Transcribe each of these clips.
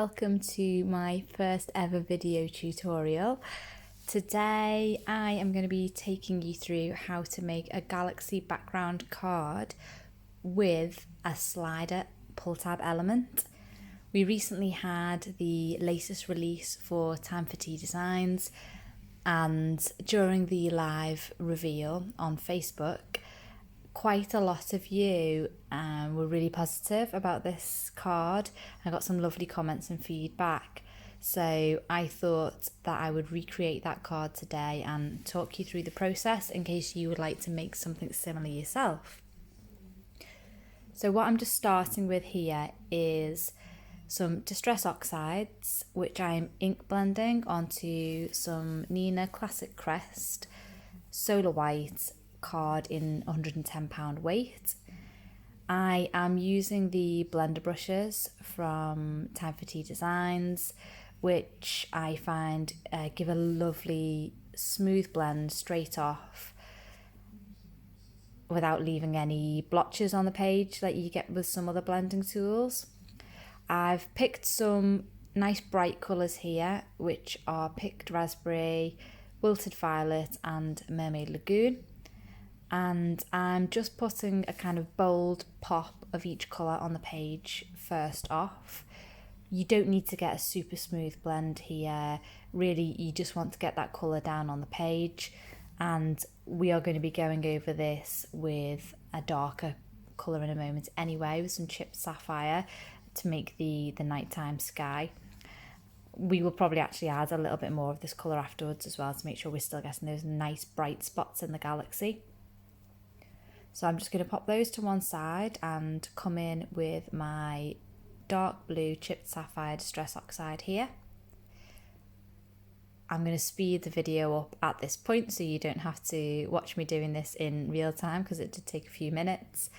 welcome to my first ever video tutorial. Today I am going to be taking you through how to make a galaxy background card with a slider pull tab element. We recently had the latest release for Time for Tea Designs, and during the live reveal on Facebook, quite a lot of you were really positive about this card. I got some lovely comments and feedback, so I thought that I would recreate that card today and talk you through the process in case you would like to make something similar yourself. So what I'm just starting with here is some Distress Oxides, which I'm ink blending onto some Nina Classic Crest Solar White card in 110 pound weight. I am using the blender brushes from Time for Tea Designs, which I find give a lovely smooth blend straight off without leaving any blotches on the page like you get with some other blending tools. I've picked some nice bright colours here, which are Picked Raspberry, Wilted Violet and Mermaid Lagoon. And I'm just putting a kind of bold pop of each colour on the page first off. You don't need to get a super smooth blend here. Really, you just want to get that colour down on the page. And we are going to be going over this with a darker colour in a moment anyway, with some chipped sapphire to make the nighttime sky. We will probably actually add a little bit more of this colour afterwards as well to make sure we're still getting those nice bright spots in the galaxy. So I'm just going to pop those to one side and come in with my dark blue chipped sapphire Distress Oxide here. I'm going to speed the video up at this point so you don't have to watch me doing this in real time because it did take a few minutes.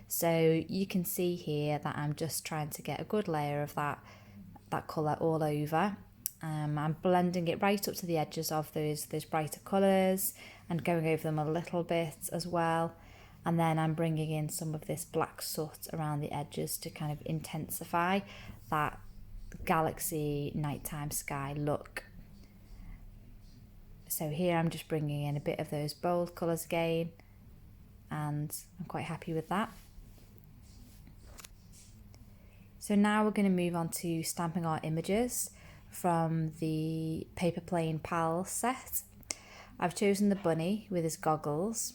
So you can see here that I'm just trying to get a good layer of that colour all over. I'm blending it right up to the edges of those brighter colours and going over them a little bit as well. And then I'm bringing in some of this black soot around the edges to kind of intensify that galaxy nighttime sky look. So here I'm just bringing in a bit of those bold colours again, and I'm quite happy with that. So now we're going to move on to stamping our images from the Paper Plane Pal set. I've chosen the bunny with his goggles,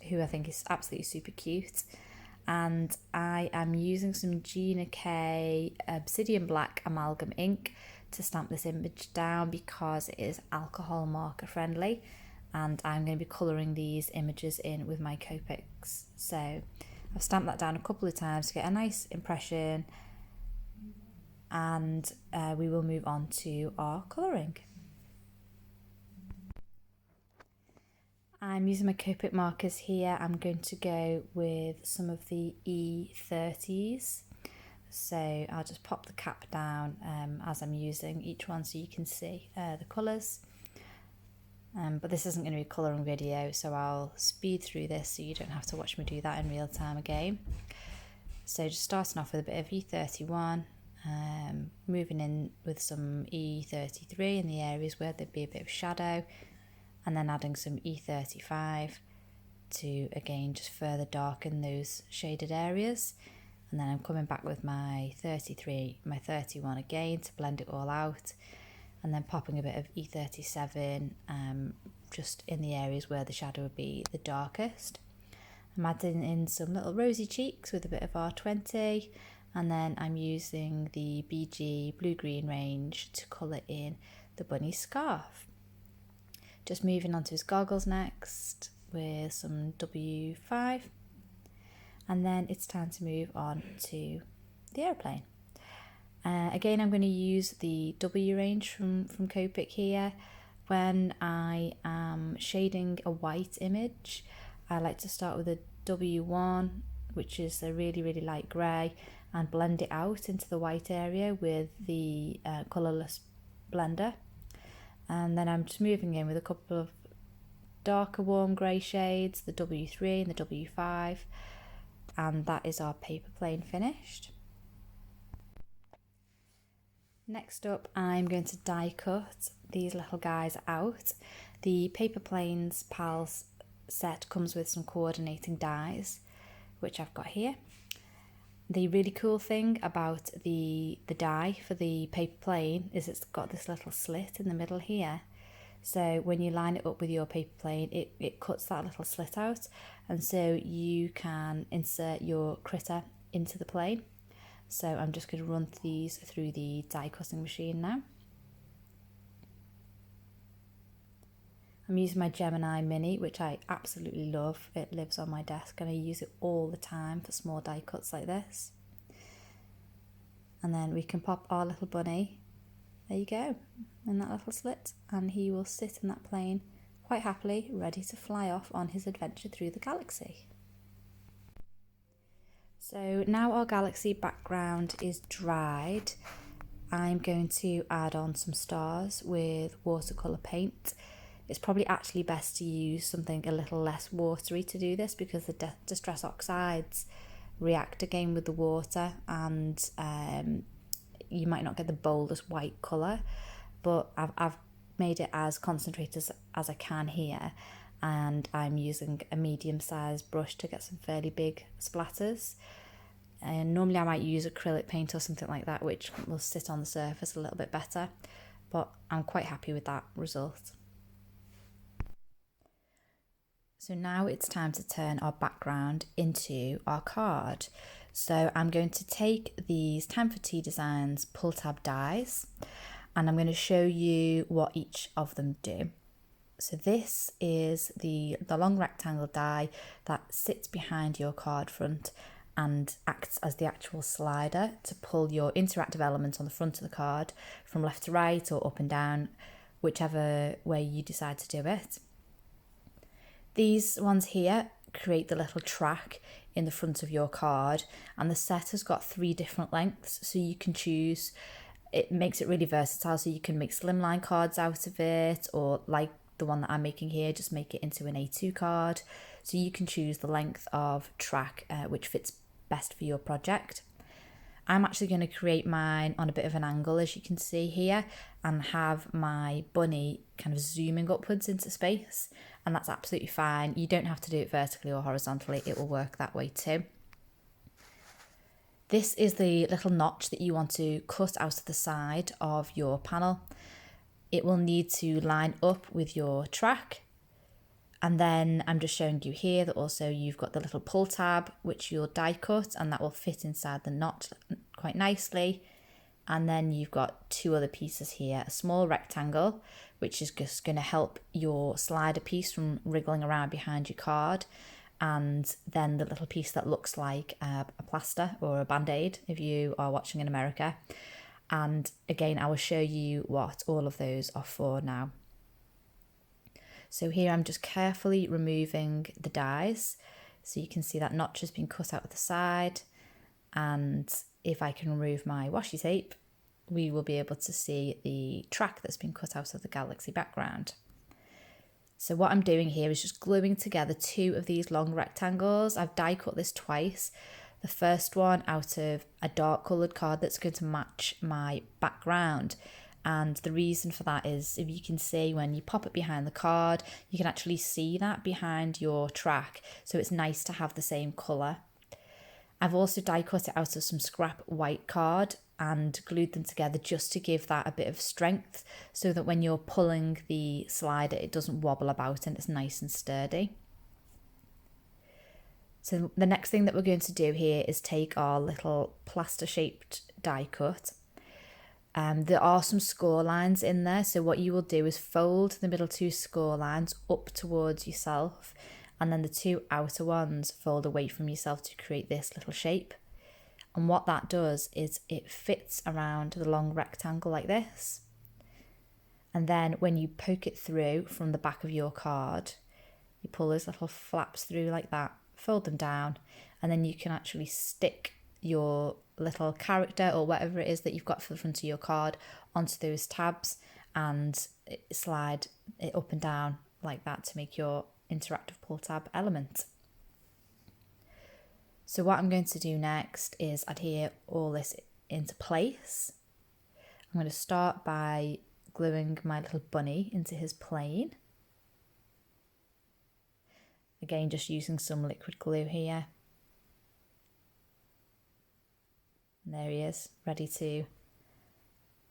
who I think is absolutely super cute, and I am using some Gina K Obsidian Black amalgam ink to stamp this image down because it is alcohol marker friendly, and I'm going to be colouring these images in with my Copics. So I've stamped that down a couple of times to get a nice impression, and we will move on to our colouring. I'm using my Copic markers here. I'm going to go with some of the E30s. So I'll just pop the cap down as I'm using each one so you can see the colours. But this isn't going to be a colouring video, so I'll speed through this so you don't have to watch me do that in real time again. So just starting off with a bit of E31, moving in with some E33 in the areas where there'd be a bit of shadow, and then adding some E35 to again just further darken those shaded areas. And then I'm coming back with my 33, my 31 again to blend it all out, and then popping a bit of E37 just in the areas where the shadow would be the darkest. I'm adding in some little rosy cheeks with a bit of R20, and then I'm using the BG blue-green range to colour in the bunny scarf. Just moving on to his goggles next with some W5, and then it's time to move on to the aeroplane. Again, I'm going to use the W range from Copic here. When I am shading a white image, I like to start with a W1, which is a really, really light grey, and blend it out into the white area with the colourless blender. And then I'm just moving in with a couple of darker warm grey shades, the W3 and the W5, and that is our paper plane finished. Next up, I'm going to die cut these little guys out. The Paper Planes Pals set comes with some coordinating dies, which I've got here. The really cool thing about the die for the paper plane is it's got this little slit in the middle here. So when you line it up with your paper plane, it cuts that little slit out, and so you can insert your critter into the plane. So I'm just going to run these through the die cutting machine now. I'm using my Gemini Mini, which I absolutely love. It lives on my desk and I use it all the time for small die cuts like this. And then we can pop our little bunny, there you go, in that little slit, and he will sit in that plane quite happily, ready to fly off on his adventure through the galaxy. So now our galaxy background is dried, I'm going to add on some stars with watercolour paint. It's probably actually best to use something a little less watery to do this, because the distress oxides react again with the water, and you might not get the boldest white colour, but I've made it as concentrated as I can here, and I'm using a medium-sized brush to get some fairly big splatters. And normally I might use acrylic paint or something like that, which will sit on the surface a little bit better, but I'm quite happy with that result. So now it's time to turn our background into our card. So I'm going to take these Time for Tea Designs pull tab dies, and I'm going to show you what each of them do. So this is the long rectangle die that sits behind your card front and acts as the actual slider to pull your interactive element on the front of the card from left to right or up and down, whichever way you decide to do it. These ones here create the little track in the front of your card, and the set has got 3 different lengths, so you can choose. It makes it really versatile, so you can make slimline cards out of it, or like the one that I'm making here, just make it into an A2 card. So you can choose the length of track which fits best for your project. I'm actually going to create mine on a bit of an angle, as you can see here, and have my bunny kind of zooming upwards into space, and that's absolutely fine. You don't have to do it vertically or horizontally, it will work that way too. This is the little notch that you want to cut out of the side of your panel. It will need to line up with your track. And then I'm just showing you here that also you've got the little pull tab, which you'll die cut, and that will fit inside the notch quite nicely. And then you've got 2 other pieces here, a small rectangle, which is just going to help your slider piece from wriggling around behind your card. And then the little piece that looks like a plaster or a band-aid if you are watching in America. And again, I will show you what all of those are for now. So here I'm just carefully removing the dies, so you can see that notch has been cut out of the side, and if I can remove my washi tape, we will be able to see the track that's been cut out of the galaxy background. So what I'm doing here is just gluing together 2 of these long rectangles. I've die cut this twice. The first one out of a dark coloured card that's going to match my background. And the reason for that is, if you can see, when you pop it behind the card, you can actually see that behind your track. So it's nice to have the same colour. I've also die cut it out of some scrap white card and glued them together just to give that a bit of strength, so that when you're pulling the slider, it doesn't wobble about and it's nice and sturdy. So the next thing that we're going to do here is take our little plaster shaped die cut. There are some score lines in there, so what you will do is fold the middle 2 score lines up towards yourself, and then the 2 outer ones fold away from yourself to create this little shape. And what that does is it fits around the long rectangle like this. And then when you poke it through from the back of your card, you pull those little flaps through like that, fold them down, and then you can actually stick your little character or whatever it is that you've got for the front of your card onto those tabs and slide it up and down like that to make your interactive pull tab element. So what I'm going to do next is adhere all this into place. I'm going to start by gluing my little bunny into his plane. Again, just using some liquid glue here. And there he is, ready to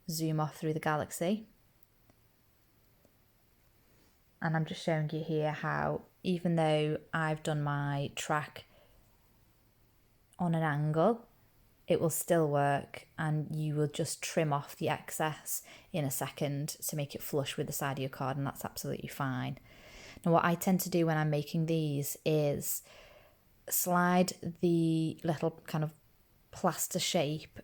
zoom off through the galaxy. And I'm just showing you here how, even though I've done my track on an angle, it will still work, and you will just trim off the excess in a second to make it flush with the side of your card, and that's absolutely fine. Now what I tend to do when I'm making these is slide the little kind of plaster shape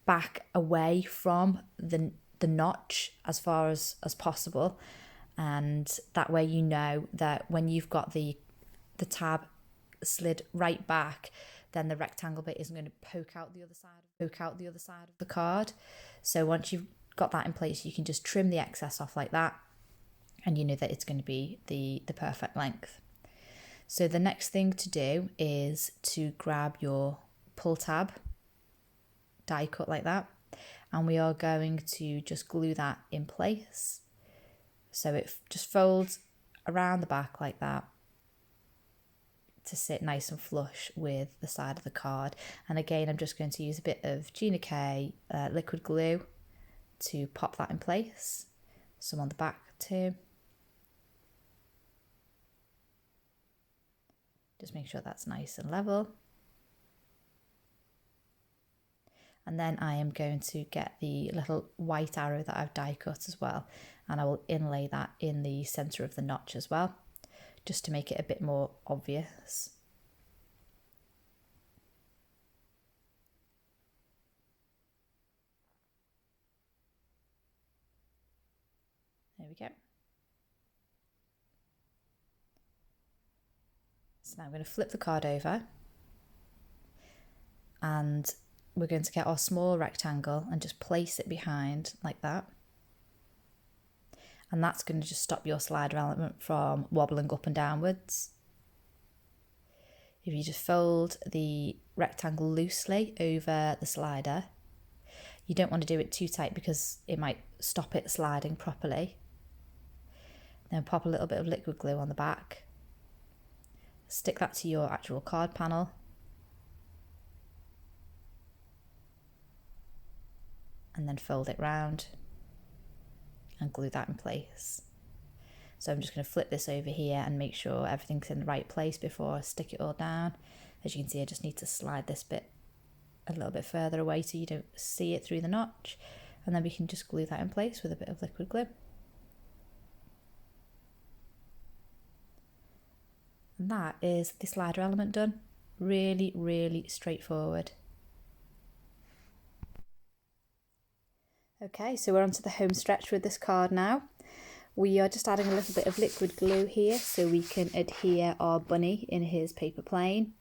back away from the notch as far as possible, and that way you know that when you've got the tab slid right back, then the rectangle bit isn't going to poke out the other side of the card. So once you've got that in place, you can just trim the excess off like that, and you know that it's going to be the perfect length. So the next thing to do is to grab your pull tab, die cut like that, and we are going to just glue that in place. So it just folds around the back like that to sit nice and flush with the side of the card. And again, I'm just going to use a bit of Gina K liquid glue to pop that in place. Some on the back too. Just make sure that's nice and level. And then I am going to get the little white arrow that I've die cut as well, and I will inlay that in the centre of the notch as well, just to make it a bit more obvious. There we go. So now I'm going to flip the card over, and we're going to get our small rectangle and just place it behind like that. And that's going to just stop your slider element from wobbling up and downwards. If you just fold the rectangle loosely over the slider, you don't want to do it too tight because it might stop it sliding properly. Then pop a little bit of liquid glue on the back. Stick that to your actual card panel. And then fold it round and glue that in place. So I'm just going to flip this over here and make sure everything's in the right place before I stick it all down. As you can see, I just need to slide this bit a little bit further away so you don't see it through the notch, and then we can just glue that in place with a bit of liquid glue. And that is the slider element done. Really, really straightforward. Okay, so we're onto the home stretch with this card now. We are just adding a little bit of liquid glue here so we can adhere our bunny in his paper plane.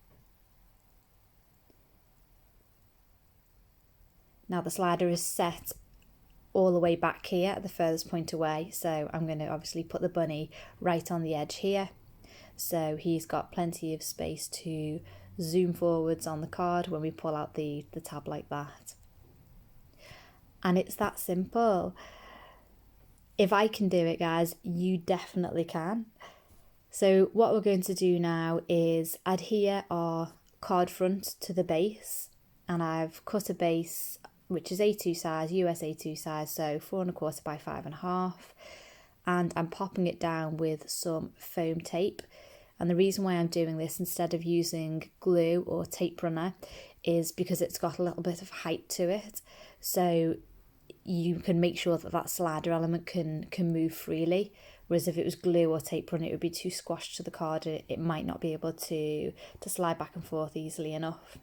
Now the slider is set all the way back here at the furthest point away, so I'm going to obviously put the bunny right on the edge here. So he's got plenty of space to zoom forwards on the card when we pull out the tab like that. And it's that simple. If I can do it, guys, you definitely can. So what we're going to do now is adhere our card front to the base, and I've cut a base which is A2 size, US A2 size, so 4 1/4 by 5 1/2, and I'm popping it down with some foam tape. And the reason why I'm doing this instead of using glue or tape runner is because it's got a little bit of height to it, so you can make sure that that slider element can move freely, whereas if it was glue or tape runner, it would be too squashed to the card. It might not be able to slide back and forth easily enough.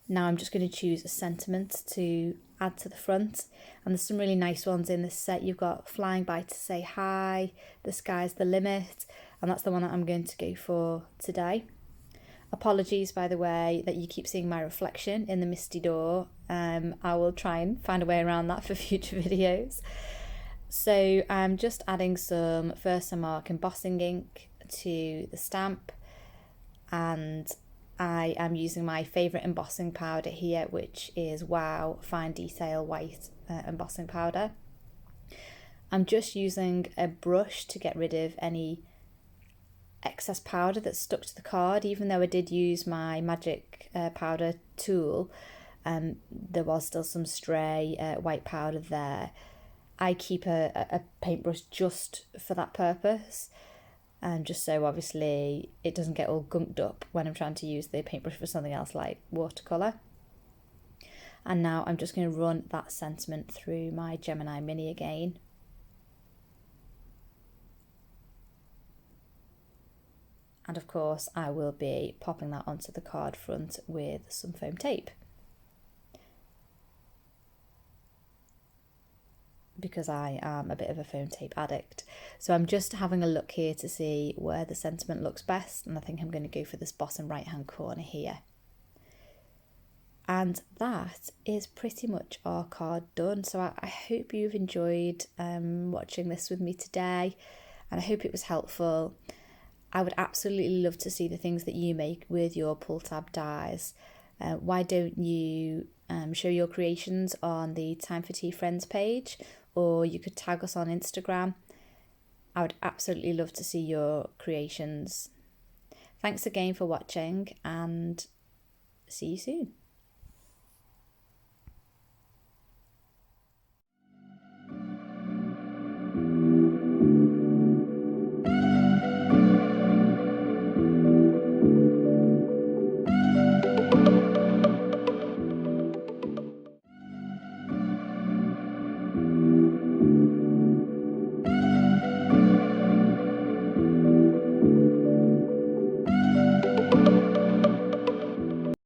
Now I'm just going to choose a sentiment to add to the front, and there's some really nice ones in this set. You've got flying by to say hi, the sky's the limit, and that's the one that I'm going to go for today. Apologies, by the way, that you keep seeing my reflection in the misty door. I will try and find a way around that for future videos. So I'm just adding some Versamark embossing ink to the stamp, and I am using my favourite embossing powder here, which is Wow Fine Detail White embossing powder. I'm just using a brush to get rid of any excess powder that's stuck to the card, even though I did use my magic powder tool and there was still some stray white powder there. I keep a paintbrush just for that purpose, and just so obviously it doesn't get all gunked up when I'm trying to use the paintbrush for something else like watercolour. And now I'm just going to run that sentiment through my Gemini Mini again. And of course I will be popping that onto the card front with some foam tape, because I am a bit of a foam tape addict. So I'm just having a look here to see where the sentiment looks best, and I think I'm going to go for this bottom right hand corner here. And that is pretty much our card done. So I hope you've enjoyed watching this with me today, and I hope it was helpful. I would absolutely love to see the things that you make with your pull tab dies. Why don't you show your creations on the Time for Tea Friends page, or you could tag us on Instagram. I would absolutely love to see your creations. Thanks again for watching, and see you soon.